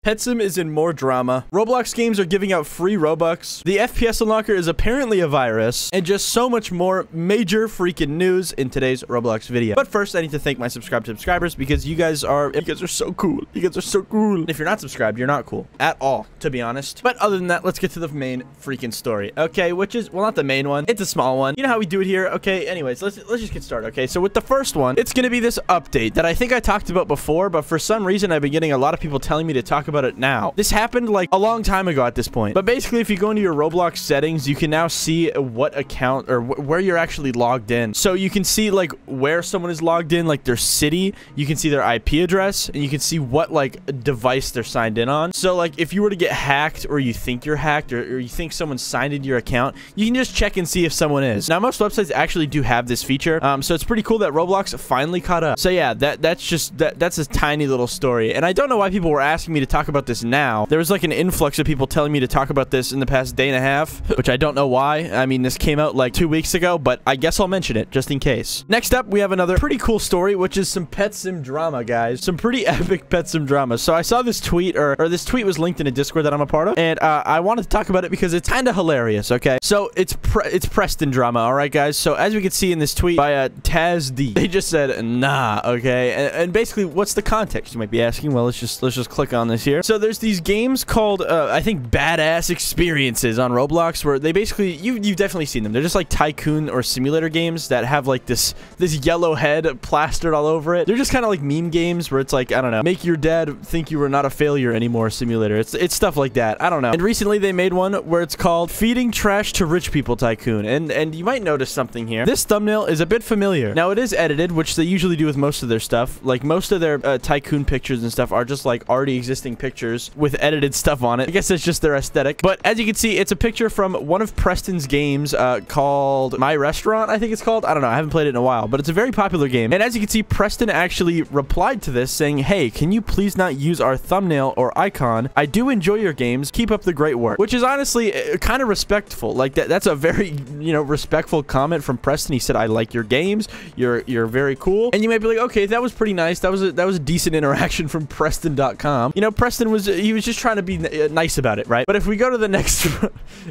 Hazem is in more drama. Roblox games are giving out free Robux. The FPS unlocker is apparently a virus. And just so much more major freaking news in today's Roblox video. But first, I need to thank my subscribers because you guys are so cool. You guys are so cool. And if you're not subscribed, you're not cool at all, to be honest. But other than that, let's get to the main freaking story. Okay, which is, well, not the main one. It's a small one. You know how we do it here. Okay, anyways, let's just get started. Okay, so with the first one, it's gonna be this update that I think I talked about before, but for some reason, I've been getting a lot of people telling me to talk about it now. This happened like a long time ago at this point. But basically, if you go into your Roblox settings, you can now see what account or where you're actually logged in. So you can see like where someone is logged in, like their city. You can see their IP address, and you can see what like device they're signed in on. So like if you were to get hacked, or you think you're hacked, or you think someone signed into your account, you can just check and see if someone is. Now most websites actually do have this feature, so it's pretty cool that Roblox finally caught up. So yeah, that's a tiny little story, and I don't know why people were asking me to talk about this now. There was like an influx of people telling me to talk about this in the past day and a half, which I don't know why. I mean, this came out like 2 weeks ago, but I guess I'll mention it just in case. Next up, we have another pretty cool story, which is some pet sim drama, guys. Some pretty epic pet sim drama. So I saw this tweet, or this tweet was linked in a Discord that I'm a part of, and I wanted to talk about it because it's kind of hilarious, okay? So it's Preston drama, all right, guys? So as we can see in this tweet by TazD, they just said, nah, okay? And basically, what's the context, you might be asking? Well, let's just click on this here. So there's these games called, I think, badass experiences on Roblox, where they basically, you've definitely seen them. They're just like tycoon or simulator games that have like this yellow head plastered all over it. They're just kind of like meme games where it's like, I don't know, make your dad think you were not a failure anymore simulator. It's stuff like that. I don't know. And recently they made one where it's called Feeding Trash to Rich People Tycoon. And you might notice something here. This thumbnail is a bit familiar. Now it is edited, which they usually do with most of their stuff. Like most of their tycoon pictures and stuff are just like already existing pictures with edited stuff on it. I guess it's just their aesthetic. But as you can see, it's a picture from one of Preston's games called My Restaurant, I think it's called. I don't know. I haven't played it in a while, but it's a very popular game. And as you can see, Preston actually replied to this saying, hey, can you please not use our thumbnail or icon? I do enjoy your games. Keep up the great work. Which is honestly kind of respectful. Like that's a very, you know, respectful comment from Preston. He said, I like your games. You're very cool. And you might be like, okay, that was pretty nice. That was a decent interaction from Preston.com. You know, Preston was just trying to be nice about it, right? But if we go to the next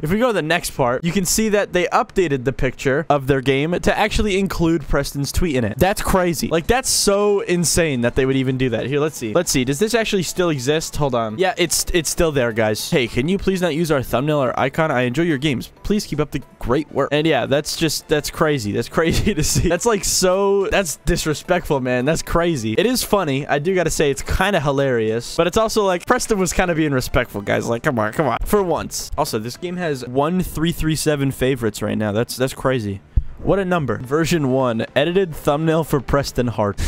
if we go to the next part, you can see that they updated the picture of their game to actually include Preston's tweet in it. That's crazy. Like, that's so insane that they would even do that. Here, let's see. Does this actually still exist? Hold on. Yeah, it's still there, guys. Hey, can you please not use our thumbnail or icon? I enjoy your games. Please keep up the great work. And yeah, that's crazy. That's crazy to see. That's like that's disrespectful, man. That's crazy. It is funny. I do gotta say, it's kind of hilarious, but it's also like Preston was kind of being respectful, guys. Like, come on. For once. Also, this game has 1337 favorites right now. That's crazy. What a number. Version 1. Edited thumbnail for Preston Hart.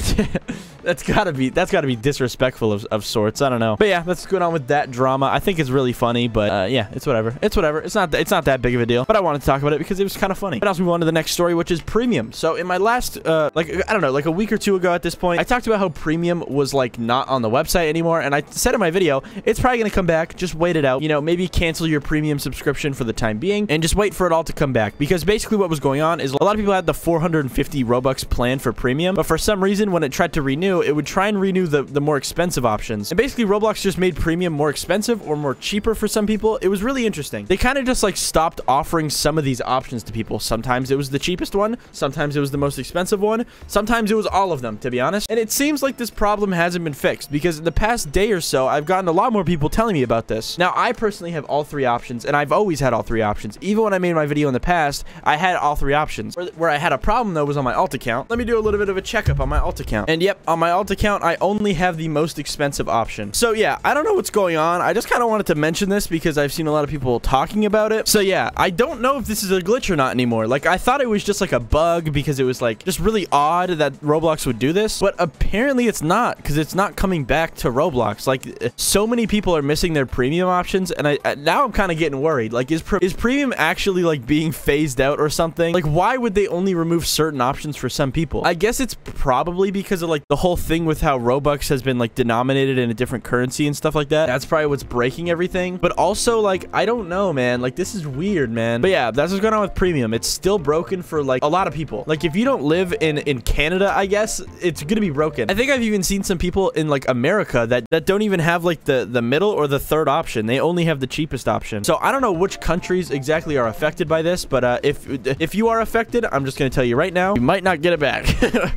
That's gotta be disrespectful of sorts. I don't know. But yeah, let's go on with that drama. I think it's really funny, but yeah, it's whatever. It's not that big of a deal. But I wanted to talk about it because it was kind of funny. But also we move on to the next story, which is Premium. So in my last like, I don't know, like a week or two ago at this point, I talked about how Premium was like not on the website anymore, and I said in my video, it's probably gonna come back. Just wait it out. You know, maybe cancel your Premium subscription for the time being and just wait for it all to come back. Because basically what was going on is a lot of people had the 450 Robux plan for Premium, but for some reason when it tried to renew, it would try and renew the more expensive options. And basically Roblox just made Premium more expensive or more cheaper for some people. It was really interesting. They kind of just like stopped offering some of these options to people. Sometimes it was the cheapest one, sometimes it was the most expensive one, sometimes it was all of them, to be honest. And it seems like this problem hasn't been fixed because in the past day or so, I've gotten a lot more people telling me about this. Now, I personally have all three options, and I've always had all three options. Even when I made my video in the past, I had all three options. Where I had a problem though was on my alt account. Let me do a little bit of a checkup on my alt account. And yep, on my alt account, I only have the most expensive option. So yeah, I don't know what's going on. I just kind of wanted to mention this because I've seen a lot of people talking about it. So yeah, I don't know if this is a glitch or not anymore. Like, I thought it was just like a bug because it was like just really odd that Roblox would do this, but apparently it's not, because it's not coming back to Roblox. Like, so many people are missing their Premium options, and now I'm kind of getting worried. Like, is Premium actually like being phased out or something? Like, why why would they only remove certain options for some people? I guess it's probably because of like the whole thing with how Robux has been like denominated in a different currency and stuff like that. That's probably what's breaking everything. But also like, I don't know, man. Like this is weird, man. But yeah, that's what's going on with premium. It's still broken for like a lot of people. Like if you don't live in Canada, I guess it's gonna be broken. I think I've even seen some people in like America that don't even have like the middle or the third option. They only have the cheapest option. So I don't know which countries exactly are affected by this, but if you are affected, I'm just gonna tell you right now, you might not get it back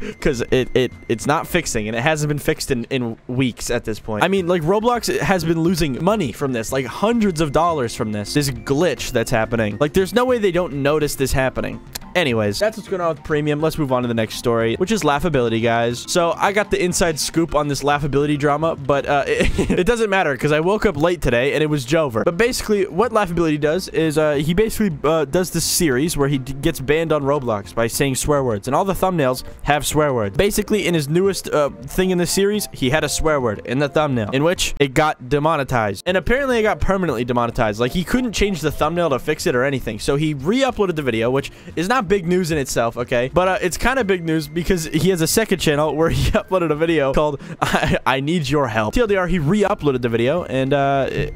because it's not fixing, and it hasn't been fixed in weeks at this point. I mean, like Roblox has been losing money from this, like hundreds of dollars from this glitch that's happening. Like there's no way they don't notice this happening. Anyways, that's what's going on with premium. Let's move on to the next story, which is Laughability, guys. So I got the inside scoop on this Laughability drama, but it doesn't matter because I woke up late today and it was Jover. But basically, what Laughability does is he basically does this series where he gets banned on Roblox by saying swear words, and all the thumbnails have swear words. Basically, in his newest thing in the series, he had a swear word in the thumbnail, in which it got demonetized. And apparently, it got permanently demonetized. Like, he couldn't change the thumbnail to fix it or anything. So he re-uploaded the video, which is not big news in itself, okay? But it's kind of big news because he has a second channel where he uploaded a video called I Need Your Help. TLDR, he re-uploaded the video, and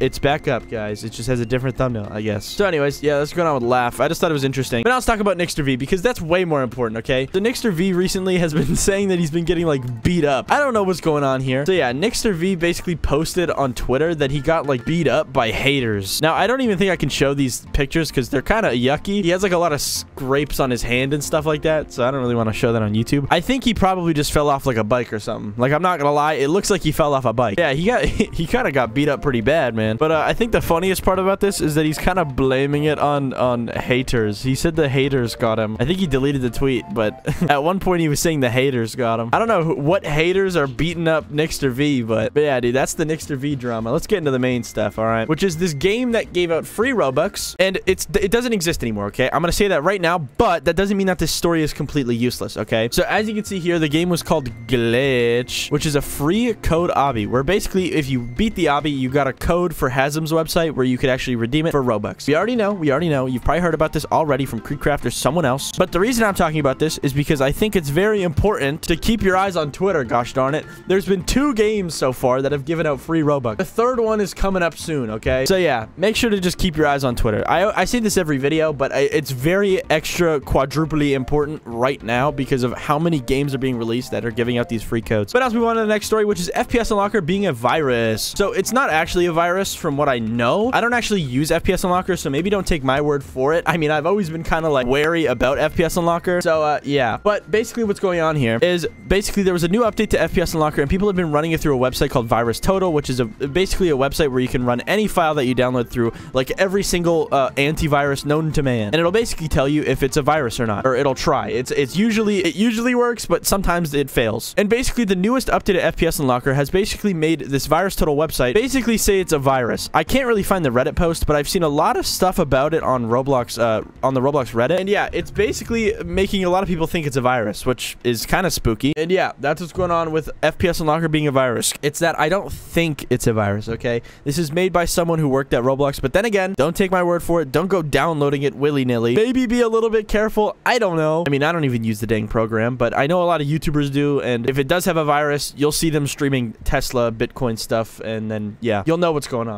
it's back up, guys. It just has a different thumbnail, I guess. So anyways, yeah, that's going on with Laugh. I just thought it was interesting. But now let's talk about NicsterV because that's way more important, okay? The NicsterV recently has been saying that he's been getting, like, beat up. I don't know what's going on here. So yeah, NicsterV basically posted on Twitter that he got, like, beat up by haters. Now, I don't even think I can show these pictures because they're kind of yucky. He has, like, a lot of scrapes on his hand and stuff like that, so I don't really want to show that on YouTube. I think he probably just fell off, like, a bike or something. Like, I'm not gonna lie, it looks like he fell off a bike. Yeah, he kind of got beat up pretty bad, man. But I think the funniest part about this is that he's kind of blaming it on haters. He said the haters got him. I think he deleted the tweet, but at one point he was saying the haters got him. I don't know what haters are beating up NicsterV, but yeah, dude, that's the NicsterV drama. Let's get into the main stuff, all right? Which is this game that gave out free Robux, and it doesn't exist anymore, okay? I'm gonna say that right now, but that doesn't mean that this story is completely useless, okay? So as you can see here, the game was called Glitch, which is a free code obby, where basically if you beat the obby, you got a code for Hazem's website where you could actually redeem it for Robux. We already know. You've probably heard about this already from Creekcraft or someone else. But the reason I'm talking about this is because I think it's very important to keep your eyes on Twitter, gosh darn it. There's been 2 games so far that have given out free Robux. The third one is coming up soon, okay? So yeah, make sure to just keep your eyes on Twitter. I say this every video, but it's very extra quadruply important right now because of how many games are being released that are giving out these free codes. But as we move on to the next story, which is FPS Unlocker being a virus. So it's not actually a virus from what I know. I don't actually use FPS Unlocker, so maybe don't take my word for it. I mean, I've always been kind of like wary about FPS Unlocker. So yeah, but basically what's going on here is basically there was a new update to FPS Unlocker and people have been running it through a website called Virus Total, which is basically a website where you can run any file that you download through, like every single antivirus known to man, and it'll basically tell you if it's a virus or not, or it'll try. It usually works, but sometimes it fails. And basically the newest update to FPS Unlocker has basically made this Virus Total website basically say it's a virus. I can't really find the Reddit post, but I've seen a lot of stuff about it on Roblox, on the Roblox Reddit, and yeah, it's basically making a lot of people think it's a virus, which is kind of spooky. And yeah, that's what's going on with FPS Unlocker being a virus. It's that I don't think it's a virus, okay? This is made by someone who worked at Roblox, but then again, don't take my word for it. Don't go downloading it willy-nilly. Maybe be a little bit careful. I don't know. I mean, I don't even use the dang program, but I know a lot of YouTubers do, and if it does have a virus, you'll see them streaming Tesla, Bitcoin stuff, and then, yeah, you'll know what's going on.